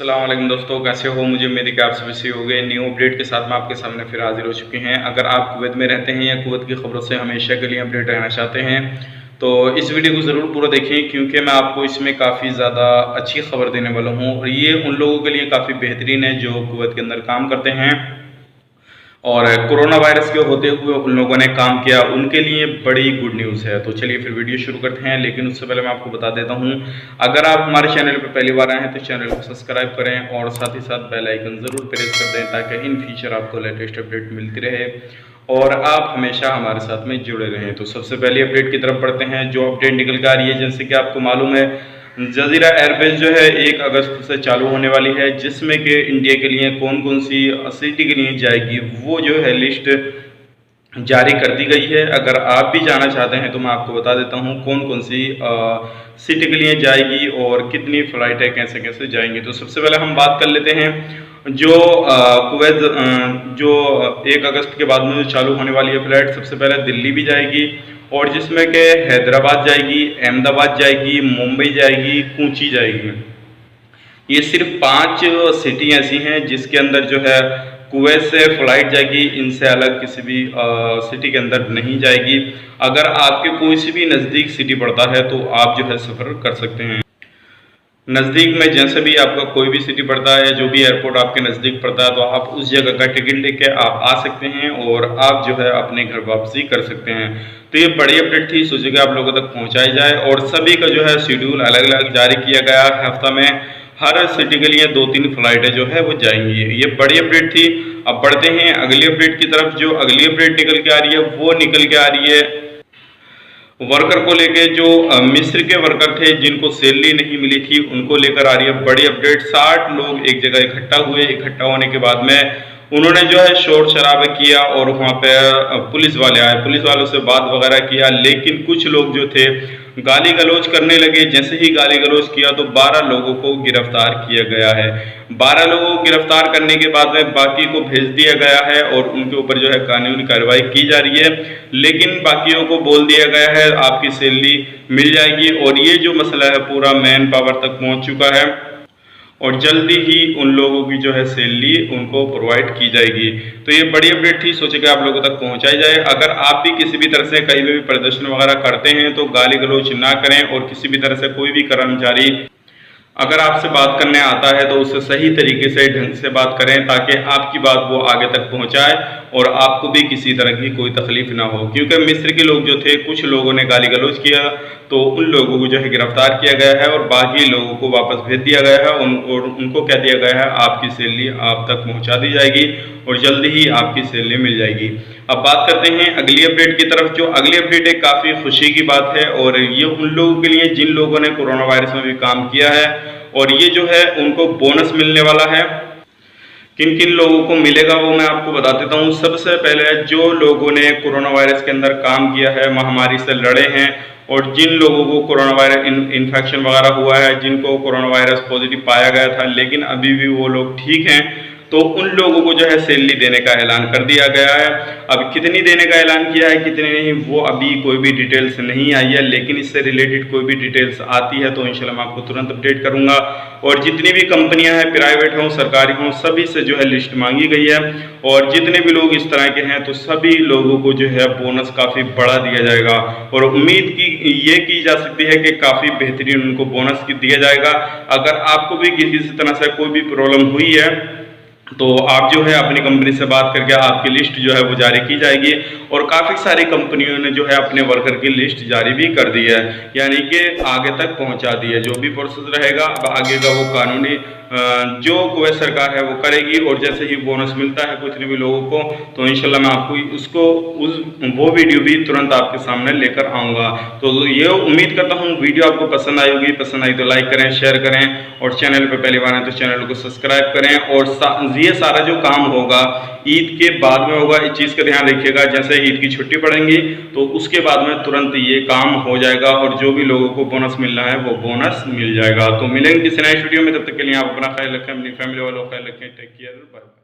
अस्सलाम वालेकुम दोस्तों, कैसे हो? मुझे उम्मीद है कि आप सभी सही हो गए। न्यू अपडेट के साथ में आपके सामने फिर हाजिर हो चुके हैं। अगर आप कुवैत में रहते हैं या कुवैत की खबरों से हमेशा के लिए अपडेट रहना चाहते हैं तो इस वीडियो को ज़रूर पूरा देखें, क्योंकि मैं आपको इसमें काफ़ी ज़्यादा अच्छी खबर देने वाला हूँ और ये उन लोगों के लिए काफ़ी बेहतरीन है जो कुवैत के अंदर काम करते हैं और कोरोना वायरस के होते हुए उन लोगों ने काम किया, उनके लिए बड़ी गुड न्यूज़ है। तो चलिए फिर वीडियो शुरू करते हैं, लेकिन उससे पहले मैं आपको बता देता हूं, अगर आप हमारे चैनल पर पहली बार आए हैं तो चैनल को सब्सक्राइब करें और साथ ही साथ बेल आइकन ज़रूर प्रेस कर दें ताकि इन फ्यूचर आपको लेटेस्ट अपडेट मिलती रहे और आप हमेशा हमारे साथ में जुड़े रहें। तो सबसे पहले अपडेट की तरफ बढ़ते हैं। जो अपडेट निकल के आ रही है, जैसे कि आपको मालूम है, जजीरा एयरबेस जो है 1 अगस्त से चालू होने वाली है, जिसमें कि इंडिया के लिए कौन कौन सी सिटी के लिए जाएगी वो जो है लिस्ट जारी कर दी गई है। अगर आप भी जाना चाहते हैं तो मैं आपको बता देता हूं कौन कौन सी सिटी के लिए जाएगी और कितनी फ़्लाइट है, कैसे कैसे जाएंगी। तो सबसे पहले हम बात कर लेते हैं जो कुवैत जो 1 अगस्त के बाद में जो चालू होने वाली है फ़्लाइट। सबसे पहले दिल्ली भी जाएगी और जिसमें कि हैदराबाद जाएगी, अहमदाबाद जाएगी, मुंबई जाएगी, कोची जाएगी। ये सिर्फ 5 सिटी ऐसी हैं जिसके अंदर जो है कुवैत से फ़्लाइट जाएगी, इनसे अलग किसी भी सिटी के अंदर नहीं जाएगी। अगर आपके कोई सी भी नज़दीक सिटी पड़ता है तो आप जो है सफ़र कर सकते हैं। नज़दीक में जैसे भी आपका कोई भी सिटी पड़ता है, जो भी एयरपोर्ट आपके नज़दीक पड़ता है, तो आप उस जगह का टिकट लेके आप आ सकते हैं और आप जो है अपने घर वापसी कर सकते हैं। तो ये बड़ी अपडेट थी, सोचे कि आप लोगों तक पहुंचाई जाए और सभी का जो है शेड्यूल अलग अलग जारी किया गया। हफ्ता में हर सिटी के लिए 2-3 फ्लाइटें जो है वो जाएंगी। ये बड़ी अपडेट थी। अब बढ़ते हैं अगली अपडेट की तरफ। जो अगली अपडेट निकल के आ रही है वो निकल के आ रही है वर्कर को लेके। जो मिस्र के वर्कर थे जिनको सैलरी नहीं मिली थी उनको लेकर आ रही है बड़ी अपडेट। 60 लोग एक जगह इकट्ठा हुए। इकट्ठा होने के बाद में उन्होंने जो है शोर शराबा किया और वहाँ पे पुलिस वाले आए, पुलिस वालों से बात वगैरह किया, लेकिन कुछ लोग जो थे गाली गलौज करने लगे। जैसे ही गाली गलौज किया तो 12 लोगों को गिरफ्तार किया गया है। 12 लोगों को गिरफ्तार करने के बाद में बाकी को भेज दिया गया है और उनके ऊपर जो है कानूनी कार्रवाई की जा रही है, लेकिन बाकियों को बोल दिया गया है आपकी सैलरी मिल जाएगी। और ये जो मसला है पूरा मैन पावर तक पहुंच चुका है और जल्दी ही उन लोगों की जो है सैलरी उनको प्रोवाइड की जाएगी। तो ये बड़ी अपडेट थी, सोचे कि आप लोगों तक पहुंचाई जाए। अगर आप भी किसी भी तरह से कहीं भी प्रदर्शन वगैरह करते हैं तो गाली गलौज ना करें और किसी भी तरह से कोई भी कर्मचारी अगर आपसे बात करने आता है तो उससे सही तरीके से ढंग से बात करें ताकि आपकी बात वो आगे तक पहुंचाए और आपको भी किसी तरह की कोई तकलीफ ना हो। क्योंकि मिस्र के लोग जो थे, कुछ लोगों ने गाली गलौज किया तो उन लोगों को जो है गिरफ्तार किया गया है और बाकी लोगों को वापस भेज दिया गया है और उनको कह दिया गया है आपकी सैलरी आप तक पहुंचा दी जाएगी और जल्दी ही आपकी सैलरी मिल जाएगी। अब बात करते हैं अगली अपडेट की तरफ। जो अगली अपडेट एक काफ़ी खुशी की बात है और ये उन लोगों के लिए जिन लोगों ने कोरोना वायरस में भी काम किया है और ये जो है उनको बोनस मिलने वाला है। किन किन लोगों को मिलेगा वो मैं आपको बता देता हूँ। सबसे पहले जो लोगों ने कोरोना वायरस के अंदर काम किया है, महामारी से लड़े हैं और जिन लोगों को कोरोना वायरस इन्फेक्शन वगैरह हुआ है, जिनको कोरोना वायरस पॉजिटिव पाया गया था लेकिन अभी भी वो लोग ठीक हैं, तो उन लोगों को जो है सैलरी देने का ऐलान कर दिया गया है। अब कितनी देने का ऐलान किया है कितनी नहीं वो अभी कोई भी डिटेल्स नहीं आई है, लेकिन इससे रिलेटेड कोई भी डिटेल्स आती है तो इंशाल्लाह मैं आपको तुरंत अपडेट करूंगा। और जितनी भी कंपनियां हैं, प्राइवेट हों सरकारी हों, सभी से जो है लिस्ट मांगी गई है और जितने भी लोग इस तरह के हैं तो सभी लोगों को जो है बोनस काफ़ी बढ़ा दिया जाएगा और उम्मीद की जा सकती है कि काफ़ी बेहतरीन उनको बोनस दिया जाएगा। अगर आपको भी किसी तरह से कोई भी प्रॉब्लम हुई है तो आप जो है अपनी कंपनी से बात करके आपकी लिस्ट जो है वो जारी की जाएगी और काफ़ी सारी कंपनियों ने जो है अपने वर्कर की लिस्ट जारी भी कर दी है, यानी कि आगे तक पहुंचा दी है। जो भी प्रोसेस रहेगा अब आगे का वो कानूनी जो कुवैत सरकार है वो करेगी और जैसे ही बोनस मिलता है कुछ भी लोगों को तो इंशाल्लाह मैं आपको वो वीडियो भी तुरंत आपके सामने लेकर आऊँगा। तो ये उम्मीद करता हूँ वीडियो आपको पसंद आई होगी। पसंद आई तो लाइक करें, शेयर करें और चैनल पर पहली बार आए तो चैनल को सब्सक्राइब करें। और ये सारा जो काम होगा ईद के बाद में होगा, इस चीज़ का ध्यान रखिएगा। जैसे ईद की छुट्टी पड़ेंगी तो उसके बाद में तुरंत ये काम हो जाएगा और जो भी लोगों को बोनस मिलना है वो बोनस मिल जाएगा। तो मिलेंगे किसी नए वीडियो में, तब तक के लिए आप अपना ख्याल रखें, अपनी फैमिली वालों का ख्याल रखें। Take care, bye.